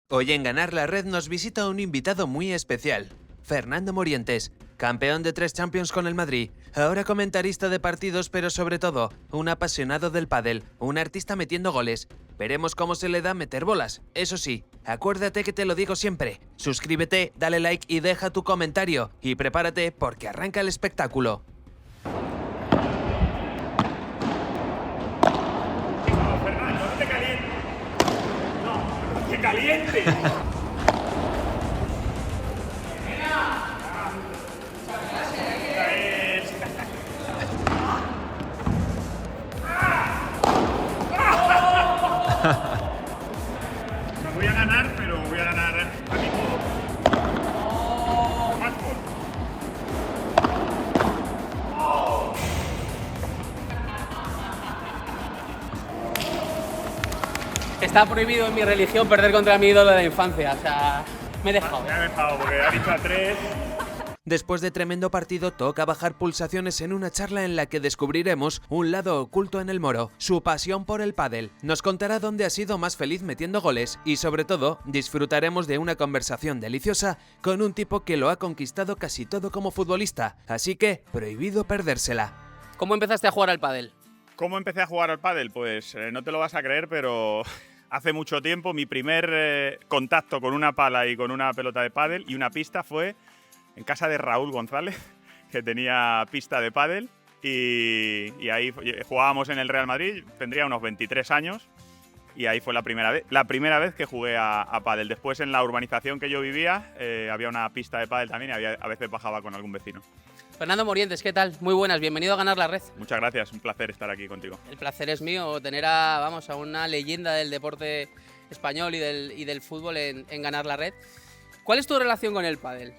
Hoy en Ganar la Red nos visita un invitado muy especial, Fernando Morientes, campeón de 3 Champions con el Madrid, ahora comentarista de partidos pero sobre todo, un apasionado del pádel, un artista metiendo goles. Veremos cómo se le da meter bolas. Eso sí, acuérdate que te lo digo siempre, suscríbete, dale like y deja tu comentario, y prepárate porque arranca el espectáculo. No, Fernando, no te calientes. No te calientes. No voy a ganar, pero voy a ganar a mi modo. Más gol. Está prohibido en mi religión perder contra mi ídolo de la infancia, o sea, me he dejado. Me ha dejado porque ha dicho a 3. Después de tremendo partido, toca bajar pulsaciones en una charla en la que descubriremos un lado oculto en el Moro, su pasión por el pádel. Nos contará dónde ha sido más feliz metiendo goles y, sobre todo, disfrutaremos de una conversación deliciosa con un tipo que lo ha conquistado casi todo como futbolista, así que prohibido perdérsela. ¿Cómo empezaste a jugar al pádel? ¿Cómo empecé a jugar al pádel? Pues no te lo vas a creer, pero hace mucho tiempo mi primer contacto con una pala y con una pelota de pádel y una pista fue en casa de Raúl González, que tenía pista de pádel, y ahí jugábamos en el Real Madrid, tendría unos 23 años, y ahí fue la primera vez que jugué a pádel. Después, en la urbanización que yo vivía, había una pista de pádel también, y a veces bajaba con algún vecino. Fernando Morientes, ¿qué tal? Muy buenas, bienvenido a Ganar la Red. Muchas gracias, un placer estar aquí contigo. El placer es mío tener a una leyenda del deporte español y del fútbol en Ganar la Red. ¿Cuál es tu relación con el pádel?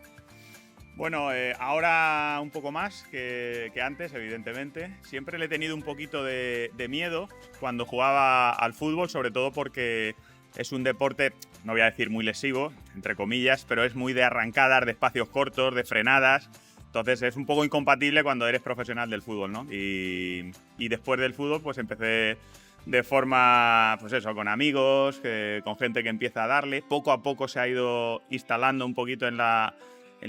Bueno, ahora un poco más que antes, evidentemente. Siempre le he tenido un poquito de miedo cuando jugaba al fútbol, sobre todo porque es un deporte, no voy a decir muy lesivo, entre comillas, pero es muy de arrancadas, de espacios cortos, de frenadas. Entonces es un poco incompatible cuando eres profesional del fútbol, ¿no? Y después del fútbol pues empecé de forma, pues eso, con amigos, con gente que empieza a darle. Poco a poco se ha ido instalando un poquito en la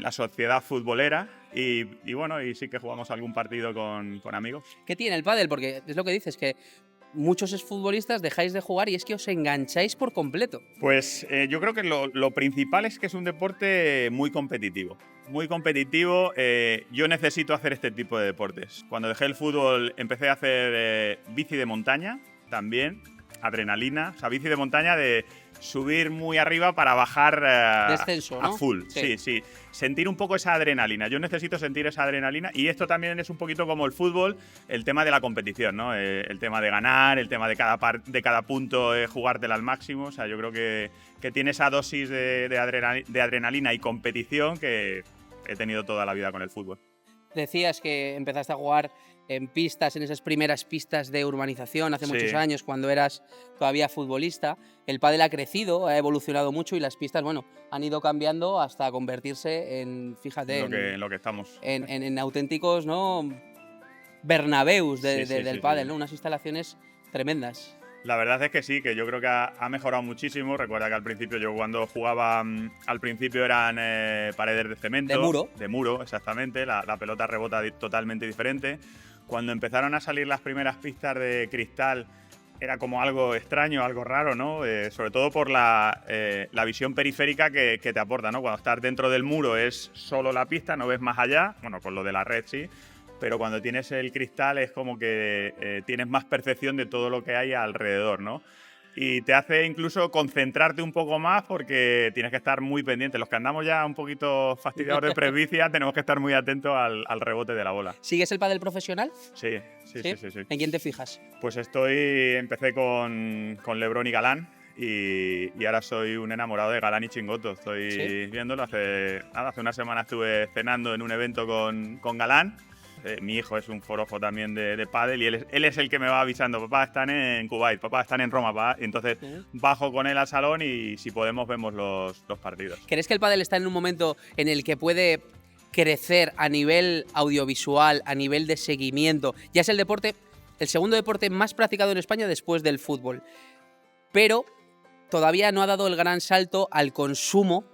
sociedad futbolera y bueno, y sí que jugamos algún partido con amigos. ¿Qué tiene el pádel? Porque es lo que dices, que muchos exfutbolistas dejáis de jugar y es que os engancháis por completo. Pues yo creo que lo principal es que es un deporte muy competitivo. Muy competitivo. Yo necesito hacer este tipo de deportes. Cuando dejé el fútbol empecé a hacer bici de montaña también, adrenalina, o sea, bici de montaña de subir muy arriba para bajar descenso, ¿no? a full. Sí. Sí. Sentir un poco esa adrenalina. Yo necesito sentir esa adrenalina y esto también es un poquito como el fútbol, el tema de la competición, ¿no? El tema de ganar, el tema de cada punto jugártela al máximo. O sea, yo creo que tiene esa dosis de adrenalina y competición que he tenido toda la vida con el fútbol. Decías que empezaste a jugar en pistas, en esas primeras pistas de urbanización hace muchos años, cuando eras todavía futbolista. El pádel ha crecido, ha evolucionado mucho y las pistas, bueno, han ido cambiando hasta convertirse en, fíjate, en lo que estamos. En auténticos, ¿no?, Bernabéus del pádel, ¿no? Unas instalaciones tremendas. La verdad es que sí, que yo creo que ha mejorado muchísimo. Recuerda que al principio, yo cuando jugaba, al principio eran paredes de cemento. De muro. De muro, exactamente. La pelota rebota totalmente diferente. Cuando empezaron a salir las primeras pistas de cristal, era como algo extraño, algo raro, ¿no? Sobre todo por la visión periférica que te aporta, ¿no? Cuando estás dentro del muro es solo la pista, no ves más allá. Bueno, con lo de la red sí. Pero cuando tienes el cristal es como que tienes más percepción de todo lo que hay alrededor, ¿no? Y te hace incluso concentrarte un poco más porque tienes que estar muy pendiente. Los que andamos ya un poquito fastidiados de presbicia tenemos que estar muy atentos al rebote de la bola. ¿Sigues el pádel profesional? Sí. ¿En quién te fijas? Pues empecé con Lebron y Galán. Y ahora soy un enamorado de Galán y Chingoto. Estoy viéndolo. Hace una semana estuve cenando en un evento con Galán. Mi hijo es un forofo también de pádel y él es el que me va avisando: papá, están en Kuwait, papá, están en Roma, papá. Y entonces bajo con él al salón y si podemos vemos los partidos. ¿Crees que el pádel está en un momento en el que puede crecer a nivel audiovisual, a nivel de seguimiento? Ya es el segundo deporte más practicado en España después del fútbol. Pero todavía no ha dado el gran salto al consumo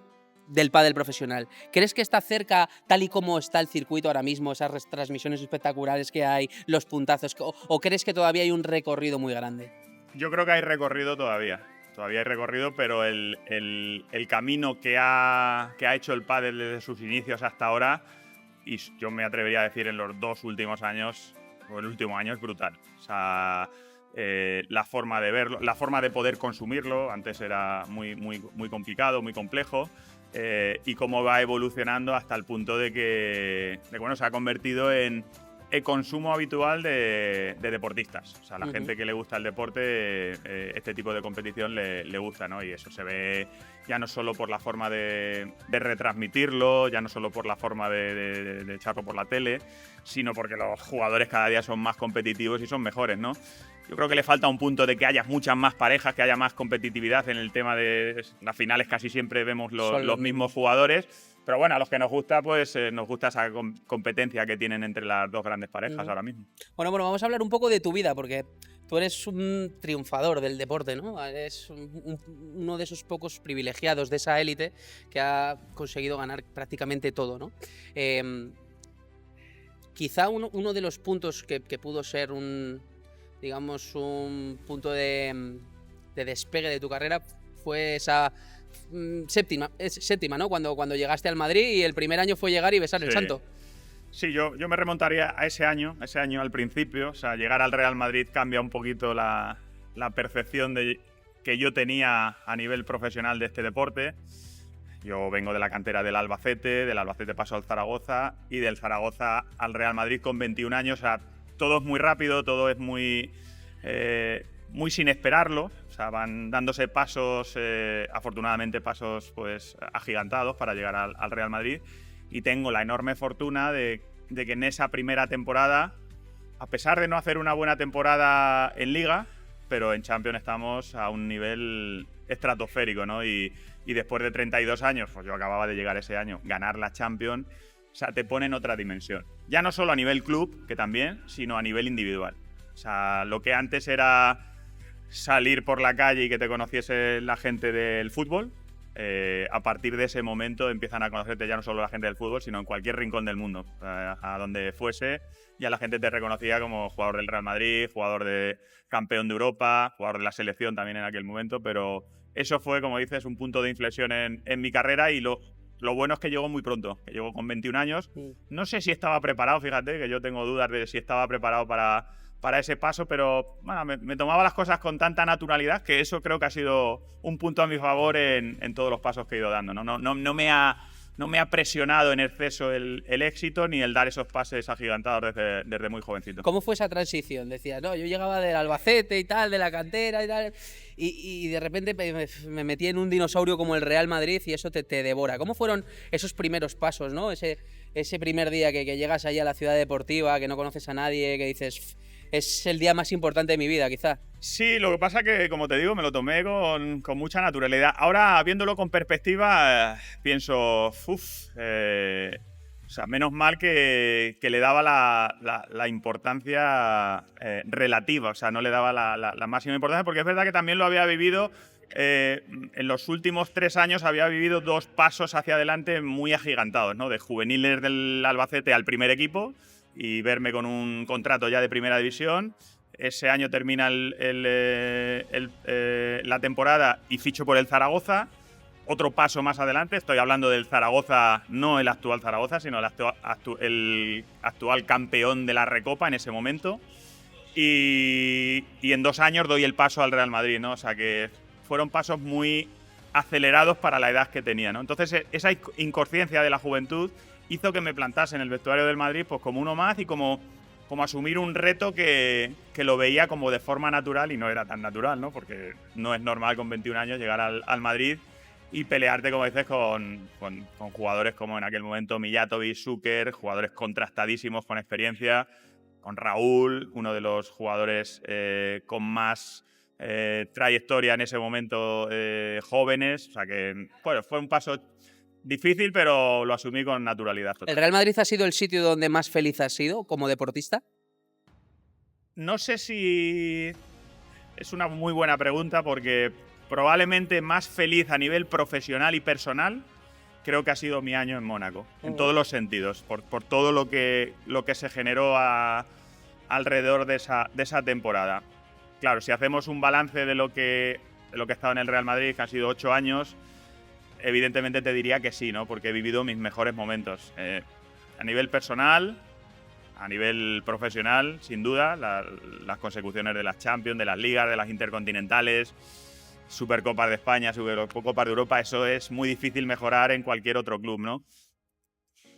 del pádel profesional. ¿Crees que está cerca, tal y como está el circuito ahora mismo, esas retransmisiones espectaculares que hay, los puntazos, o crees que todavía hay un recorrido muy grande? Yo creo que hay recorrido todavía. Todavía hay recorrido, pero el camino que ha hecho el pádel desde sus inicios hasta ahora, y yo me atrevería a decir en los 2 últimos años, o el último año, es brutal. O sea, la forma de verlo, la forma de poder consumirlo, antes era muy complicado, muy complejo, y cómo va evolucionando hasta el punto de que bueno, se ha convertido en el consumo habitual de deportistas. O sea, la gente que le gusta el deporte, este tipo de competición le gusta, ¿no? Y eso se ve ya no solo por la forma de retransmitirlo, ya no solo por la forma de echarlo por la tele, sino porque los jugadores cada día son más competitivos y son mejores, ¿no? Yo creo que le falta un punto de que haya muchas más parejas, que haya más competitividad en el tema de las finales. Casi siempre vemos los mismos jugadores. Pero bueno, a los que nos gusta, pues nos gusta esa competencia que tienen entre las 2 grandes parejas ahora mismo. Bueno, vamos a hablar un poco de tu vida, porque tú eres un triunfador del deporte, ¿no? Eres uno de esos pocos privilegiados de esa élite que ha conseguido ganar prácticamente todo, ¿no? Quizá uno de los puntos que pudo ser digamos, un punto de despegue de tu carrera fue esa séptima, ¿no? Cuando llegaste al Madrid y el primer año fue llegar y besar el santo. Sí, yo me remontaría a ese año al principio. O sea, llegar al Real Madrid cambia un poquito la percepción que yo tenía a nivel profesional de este deporte. Yo vengo de la cantera del Albacete paso al Zaragoza y del Zaragoza al Real Madrid con 21 años. O sea, todo es muy rápido, todo es muy sin esperarlo. O sea, van dándose pasos, afortunadamente pasos pues agigantados para llegar al Real Madrid. Y tengo la enorme fortuna de que en esa primera temporada, a pesar de no hacer una buena temporada en Liga, pero en Champions estamos a un nivel estratosférico, ¿no? Y después de 32 años, pues yo acababa de llegar ese año, ganar la Champions, o sea, te pone en otra dimensión. Ya no solo a nivel club, que también, sino a nivel individual. O sea, lo que antes era salir por la calle y que te conociese la gente del fútbol, a partir de ese momento empiezan a conocerte ya no solo la gente del fútbol, sino en cualquier rincón del mundo. A donde fuese, ya la gente te reconocía como jugador del Real Madrid, jugador de campeón de Europa, jugador de la selección también en aquel momento, pero eso fue, como dices, un punto de inflexión en mi carrera. Y lo bueno es que llegó muy pronto, que llegó con 21 años. No sé si estaba preparado, fíjate, que yo tengo dudas de si estaba preparado para ese paso, pero bueno, me tomaba las cosas con tanta naturalidad que eso creo que ha sido un punto a mi favor en todos los pasos que he ido dando. No me ha presionado en exceso el éxito ni el dar esos pases agigantados desde muy jovencito. ¿Cómo fue esa transición? Decías, no, yo llegaba del Albacete y tal, de la cantera y tal, y de repente me metí en un dinosaurio como el Real Madrid y eso te devora. ¿Cómo fueron esos primeros pasos, ¿no? Ese primer día que llegas ahí a la ciudad deportiva, que no conoces a nadie, que dices, es el día más importante de mi vida, quizá? Sí, lo que pasa que, como te digo, me lo tomé con mucha naturalidad. Ahora, viéndolo con perspectiva, pienso, o sea, menos mal que le daba la importancia relativa, o sea, no le daba la máxima importancia, porque es verdad que también lo había vivido. En los últimos 3 años había vivido 2 pasos hacia adelante muy agigantados, ¿no? De juveniles del Albacete al primer equipo y verme con un contrato ya de primera división. Ese año termina la temporada y ficho por el Zaragoza. Otro paso más adelante, estoy hablando del Zaragoza, no el actual Zaragoza, sino el actual campeón de la Recopa en ese momento. Y en 2 años doy el paso al Real Madrid, ¿no? O sea que fueron pasos muy acelerados para la edad que tenía, ¿no? Entonces esa inconsciencia de la juventud hizo que me plantase en el vestuario del Madrid pues como uno más y como asumir un reto que lo veía como de forma natural y no era tan natural, ¿no? Porque no es normal con 21 años llegar al Madrid y pelearte, como dices, con jugadores como en aquel momento Mijatovic, Zucker, jugadores contrastadísimos con experiencia, con Raúl, uno de los jugadores con más trayectoria en ese momento, jóvenes. O sea que, bueno, fue un paso difícil, pero lo asumí con naturalidad total. ¿El Real Madrid ha sido el sitio donde más feliz has sido como deportista? No sé si es una muy buena pregunta porque probablemente más feliz a nivel profesional y personal, creo que ha sido mi año en Mónaco, en todos los sentidos, por todo lo que se generó alrededor de esa temporada. Claro, si hacemos un balance de lo que he estado en el Real Madrid, que han sido 8 años, evidentemente te diría que sí, ¿no? Porque he vivido mis mejores momentos. A nivel personal, a nivel profesional, sin duda, las consecuciones de las Champions, de las ligas, de las intercontinentales, Supercopas de España, Supercopas de Europa, eso es muy difícil mejorar en cualquier otro club, ¿no?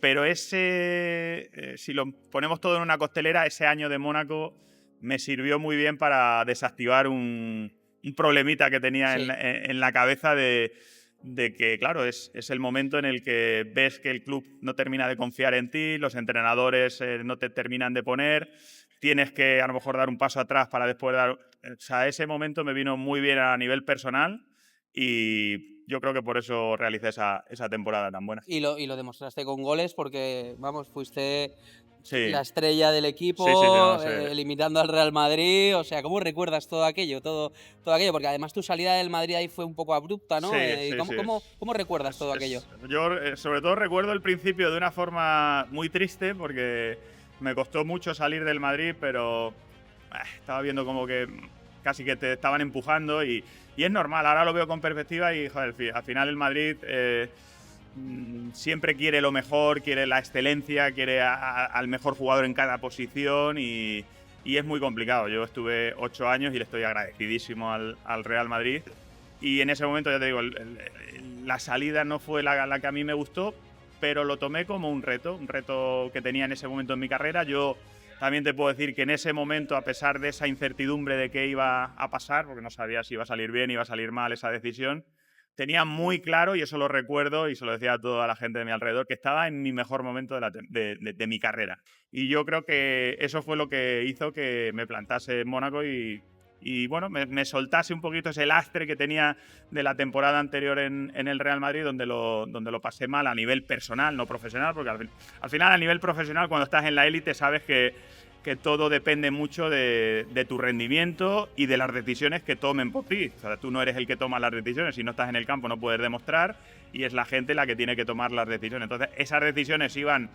Pero si lo ponemos todo en una costelera, ese año de Mónaco me sirvió muy bien para desactivar un problemita que tenía en la cabeza de que, claro, es el momento en el que ves que el club no termina de confiar en ti, los entrenadores no te terminan de poner, tienes que a lo mejor dar un paso atrás para después dar... O sea, ese momento me vino muy bien a nivel personal y yo creo que por eso realicé esa temporada tan buena. Y lo demostraste con goles porque, vamos, fuiste la Sí. estrella del equipo, No, sí. limitando al Real Madrid. O sea, ¿cómo recuerdas todo aquello? Todo aquello, porque además tu salida del Madrid ahí fue un poco abrupta, ¿no? ¿Cómo recuerdas todo aquello? Yo sobre todo recuerdo el principio de una forma muy triste porque me costó mucho salir del Madrid, pero estaba viendo como que casi que te estaban empujando y es normal, ahora lo veo con perspectiva y joder, al final el Madrid siempre quiere lo mejor, quiere la excelencia, quiere al mejor jugador en cada posición y es muy complicado. Yo estuve 8 años y le estoy agradecidísimo al Real Madrid y en ese momento, ya te digo, la salida no fue la que a mí me gustó, pero lo tomé como un reto que tenía en ese momento en mi carrera. Yo también te puedo decir que en ese momento, a pesar de esa incertidumbre de qué iba a pasar, porque no sabía si iba a salir bien, iba a salir mal esa decisión, tenía muy claro, y eso lo recuerdo y se lo decía a toda la gente de mi alrededor, que estaba en mi mejor momento de mi carrera. Y yo creo que eso fue lo que hizo que me plantase en Mónaco y bueno, me soltase un poquito ese lastre que tenía de la temporada anterior en el Real Madrid, donde lo pasé mal a nivel personal, no profesional, porque al final a nivel profesional, cuando estás en la élite, sabes que todo depende mucho de tu rendimiento y de las decisiones que tomen por ti. O sea, tú no eres el que toma las decisiones, si no estás en el campo no puedes demostrar y es la gente la que tiene que tomar las decisiones. Entonces, esas decisiones iban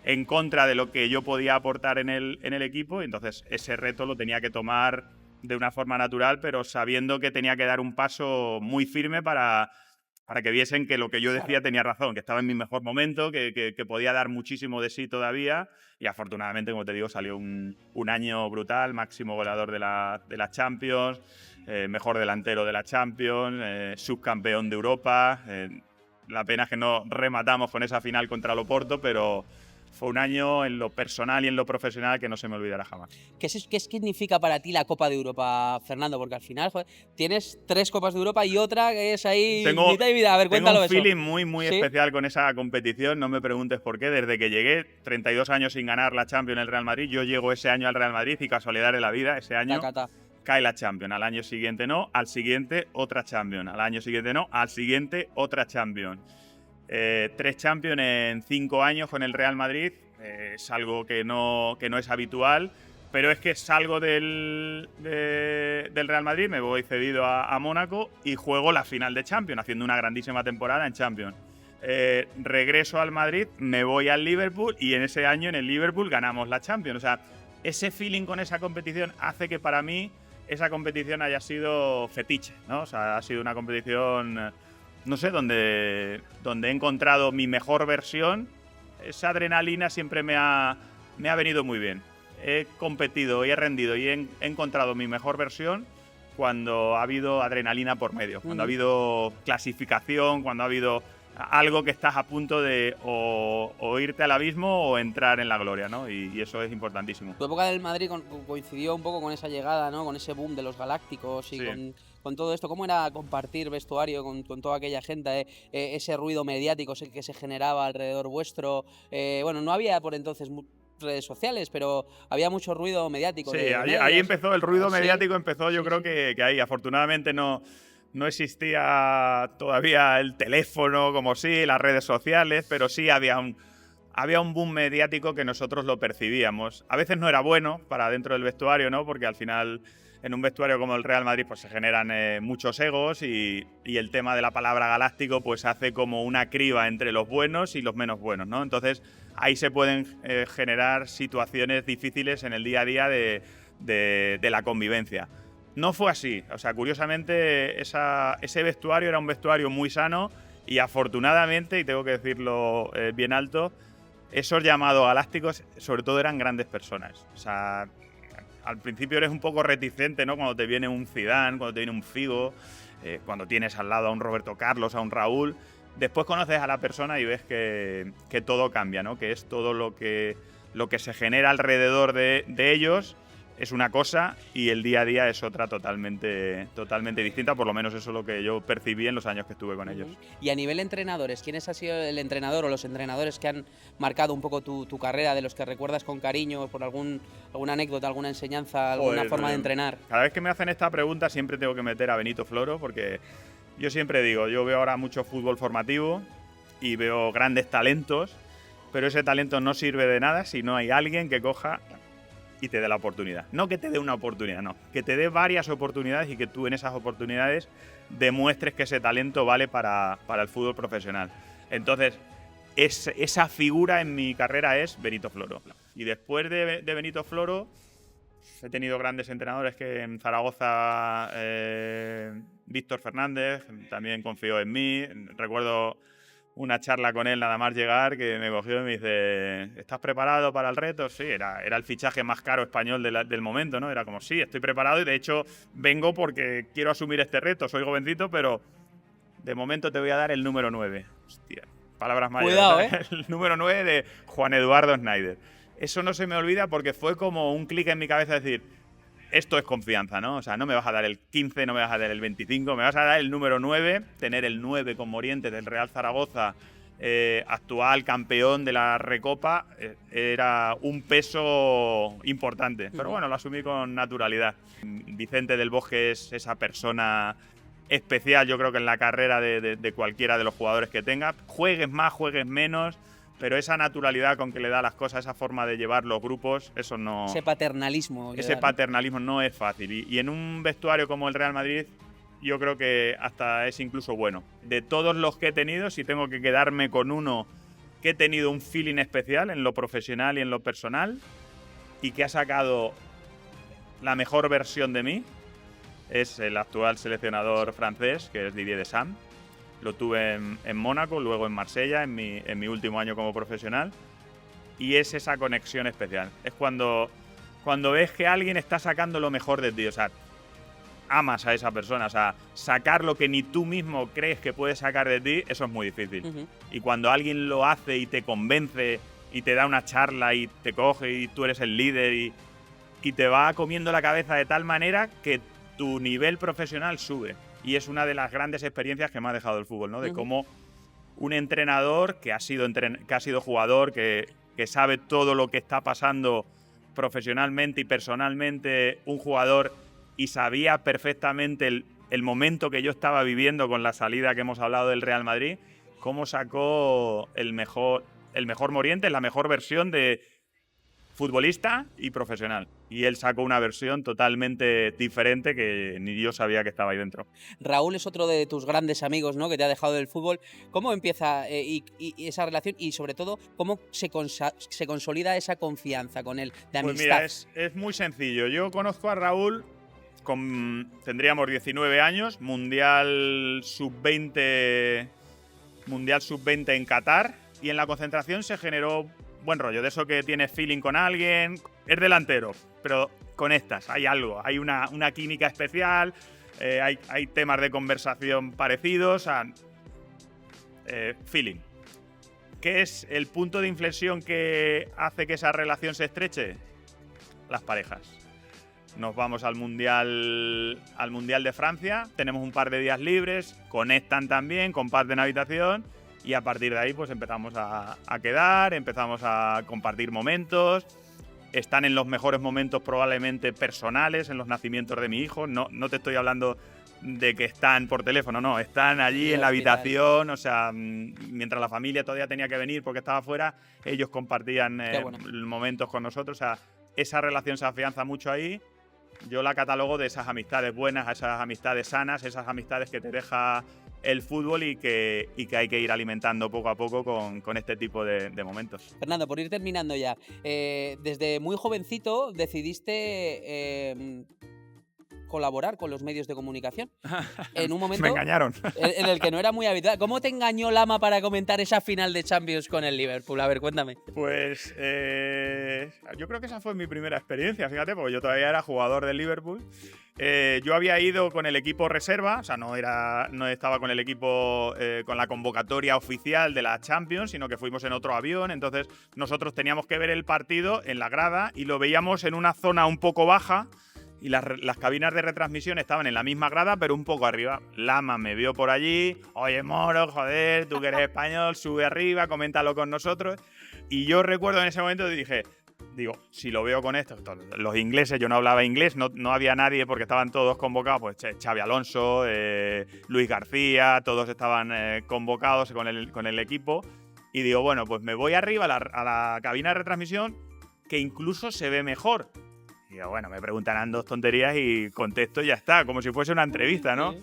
en contra de lo que yo podía aportar en el equipo y entonces ese reto lo tenía que tomar de una forma natural, pero sabiendo que tenía que dar un paso muy firme para que viesen que lo que yo decía tenía razón, que estaba en mi mejor momento, que podía dar muchísimo de sí todavía y afortunadamente, como te digo, salió un año brutal, máximo goleador de la Champions, mejor delantero de la Champions, subcampeón de Europa. La pena es que no rematamos con esa final contra el Oporto, pero fue un año en lo personal y en lo profesional que no se me olvidará jamás. ¿Qué significa para ti la Copa de Europa, Fernando? Porque al final, joder, tienes 3 Copas de Europa y otra que es ahí mitad y vida. A ver, cuéntalo eso. Tengo un feeling muy especial con esa competición, no me preguntes por qué. Desde que llegué, 32 años sin ganar la Champions en el Real Madrid, yo llego ese año al Real Madrid y casualidad de la vida, ese año cae la Champions. Al año siguiente no, al siguiente otra Champions. Al año siguiente no, al siguiente otra Champions. 3 Champions en 5 años con el Real Madrid, es algo que no es habitual, pero es que salgo del Real Madrid, me voy cedido a Mónaco y juego la final de Champions, haciendo una grandísima temporada en Champions. Regreso al Madrid, me voy al Liverpool y en ese año en el Liverpool ganamos la Champions. O sea, ese feeling con esa competición hace que para mí esa competición haya sido fetiche, ¿no? O sea, ha sido una competición, no sé, donde he encontrado mi mejor versión. Esa adrenalina siempre me ha venido muy bien. He competido y he rendido y he encontrado mi mejor versión cuando ha habido adrenalina por medio, cuando ha habido clasificación, cuando ha habido algo que estás a punto de o irte al abismo o entrar en la gloria, ¿no? Y eso es importantísimo. Tu época del Madrid coincidió un poco con esa llegada, ¿no? Con ese boom de los galácticos y con todo esto. ¿Cómo era compartir vestuario con toda aquella gente? Ese ruido mediático que se generaba alrededor vuestro. Bueno, no había por entonces redes sociales, pero había mucho ruido mediático. Sí, ahí empezó el ruido mediático, empezó yo creo que ahí. Afortunadamente no existía todavía el teléfono como sí, las redes sociales, pero sí había un boom mediático que nosotros lo percibíamos. A veces no era bueno para dentro del vestuario, ¿no? Porque al final en un vestuario como el Real Madrid pues se generan muchos egos y el tema de la palabra galáctico pues hace como una criba entre los buenos y los menos buenos, ¿no? Entonces ahí se pueden generar situaciones difíciles en el día a día de la convivencia. No fue así, o sea, curiosamente ese vestuario era un vestuario muy sano y afortunadamente, y tengo que decirlo bien alto, esos llamados galácticos sobre todo eran grandes personas. O sea, al principio eres un poco reticente, ¿no? Cuando te viene un Zidane, cuando te viene un Figo, cuando tienes al lado a un Roberto Carlos, a un Raúl. Después conoces a la persona y ves que todo cambia, ¿no? Que es todo lo que se genera alrededor de ellos es una cosa y el día a día es otra totalmente distinta, por lo menos eso es lo que yo percibí en los años que estuve con ellos. Y a nivel entrenadores, ¿quién ha sido el entrenador o los entrenadores que han marcado un poco tu carrera, de los que recuerdas con cariño, por alguna anécdota, alguna enseñanza, alguna forma de entrenar? Cada vez que me hacen esta pregunta siempre tengo que meter a Benito Floro, porque yo siempre digo, yo veo ahora mucho fútbol formativo y veo grandes talentos, pero ese talento no sirve de nada si no hay alguien que coja y te dé la oportunidad. No que te dé una oportunidad, no. Que te dé varias oportunidades y que tú en esas oportunidades demuestres que ese talento vale para el fútbol profesional. Entonces, esa figura en mi carrera es Benito Floro. Y después de Benito Floro, he tenido grandes entrenadores que en Zaragoza, Víctor Fernández, también confió en mí. Recuerdo una charla con él nada más llegar, que me cogió y me dice, ¿estás preparado para el reto? Sí, era el fichaje más caro español del momento, ¿no? Era como, sí, estoy preparado y de hecho vengo porque quiero asumir este reto, soy jovencito, pero de momento te voy a dar el número 9. Hostia, palabras mayores. Cuidado, El número 9 de Juan Eduardo Schneider. Eso no se me olvida porque fue como un clic en mi cabeza decir, esto es confianza, ¿no? O sea, no me vas a dar el 15, no me vas a dar el 25, me vas a dar el número 9, tener el 9 con Morientes del Real Zaragoza, actual campeón de la Recopa, era un peso importante. Pero bueno, lo asumí con naturalidad. Vicente del Bosque es esa persona especial, yo creo que en la carrera de cualquiera de los jugadores que tenga. Juegues más, juegues menos, pero esa naturalidad con que le da las cosas, esa forma de llevar los grupos, eso no… Ese paternalismo. Ese paternalismo no es fácil. Y en un vestuario como el Real Madrid, yo creo que hasta es incluso bueno. De todos los que he tenido, si tengo que quedarme con uno que he tenido un feeling especial en lo profesional y en lo personal, y que ha sacado la mejor versión de mí, es el actual seleccionador francés, que es Didier Deschamps. Lo tuve en Mónaco, luego en Marsella, en mi último año como profesional. Y es esa conexión especial. Es cuando ves que alguien está sacando lo mejor de ti. O sea, amas a esa persona. O sea, sacar lo que ni tú mismo crees que puedes sacar de ti, eso es muy difícil. Y cuando alguien lo hace y te convence y te da una charla y te coge y tú eres el líder y te va comiendo la cabeza de tal manera que tu nivel profesional sube. Y es una de las grandes experiencias que me ha dejado el fútbol, ¿no? De cómo un entrenador que ha sido jugador, que sabe todo lo que está pasando profesionalmente y personalmente, un jugador, y sabía perfectamente el momento que yo estaba viviendo con la salida que hemos hablado del Real Madrid, cómo sacó el mejor Morientes, la mejor versión de futbolista y profesional. Y él sacó una versión totalmente diferente que ni yo sabía que estaba ahí dentro. Raúl es otro de tus grandes amigos, ¿no?, que te ha dejado del fútbol. ¿Cómo empieza y esa relación y sobre todo cómo se consolida esa confianza con él de amistad? Pues mira, es muy sencillo. Yo conozco a Raúl, tendríamos 19 años, Mundial Sub-20 en Qatar, y en la concentración se generó buen rollo, de eso que tienes feeling con alguien, es delantero, pero conectas, hay algo, hay una química especial, hay temas de conversación parecidos, feeling. ¿Qué es el punto de inflexión que hace que esa relación se estreche? Las parejas. Nos vamos al Mundial de Francia, tenemos un par de días libres, conectan también, comparten habitación. Y a partir de ahí pues empezamos a quedar, empezamos a compartir momentos. Están en los mejores momentos probablemente personales, en los nacimientos de mi hijo. No te estoy hablando de que están por teléfono, no. Están allí en la habitación, o sea, mientras la familia todavía tenía que venir porque estaba fuera, ellos compartían momentos con nosotros. O sea, esa relación se afianza mucho ahí. yo la catalogo de esas amistades buenas, a esas amistades sanas, esas amistades que te deja el fútbol y que hay que ir alimentando poco a poco con este tipo de momentos. Fernando, por ir terminando ya, desde muy jovencito decidiste colaborar con los medios de comunicación. En un momento Me engañaron. en el que no era muy habitual. ¿Cómo te engañó Lama para comentar esa final de Champions con el Liverpool? A ver, cuéntame. Pues yo creo que esa fue mi primera experiencia, fíjate, porque yo todavía era jugador del Liverpool. Yo había ido con el equipo reserva, o sea, no estaba con el equipo con la convocatoria oficial de la Champions, sino que fuimos en otro avión. Entonces nosotros teníamos que ver el partido en la grada y lo veíamos en una zona un poco baja. Y las cabinas de retransmisión estaban en la misma grada, pero un poco arriba. Lama me vio por allí. Oye, Moro, joder, tú que eres español, sube arriba, coméntalo con nosotros. Y yo recuerdo en ese momento digo, si lo veo con esto, los ingleses, yo no hablaba inglés, no había nadie porque estaban todos convocados, pues Xavi Alonso, Luis García, todos estaban convocados con el equipo. Y digo, bueno, pues me voy arriba a la cabina de retransmisión, que incluso se ve mejor. Y digo, bueno, me preguntarán dos tonterías y contesto y ya está, como si fuese una entrevista, ¿no? Sí.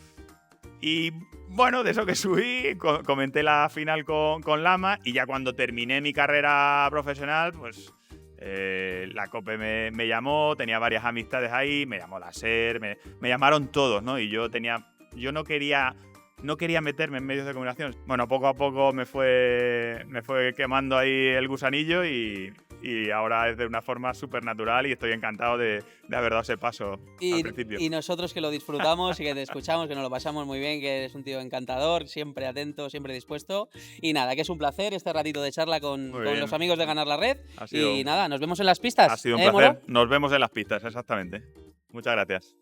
Y bueno, de eso que subí, comenté la final con Lama y ya cuando terminé mi carrera profesional, pues la COPE me llamó, tenía varias amistades ahí, me llamó la SER, me llamaron todos, ¿no? Y yo no quería meterme en medios de comunicación. Bueno, poco a poco me fue quemando ahí el gusanillo y ahora es de una forma súper natural y estoy encantado de haber dado ese paso al principio. Y nosotros que lo disfrutamos y que te escuchamos, que nos lo pasamos muy bien, que eres un tío encantador, siempre atento, siempre dispuesto. Y nada, que es un placer este ratito de charla con los amigos de Ganar la Red. Y nada, nos vemos en las pistas. Ha sido un placer. Moro? Nos vemos en las pistas, exactamente. Muchas gracias.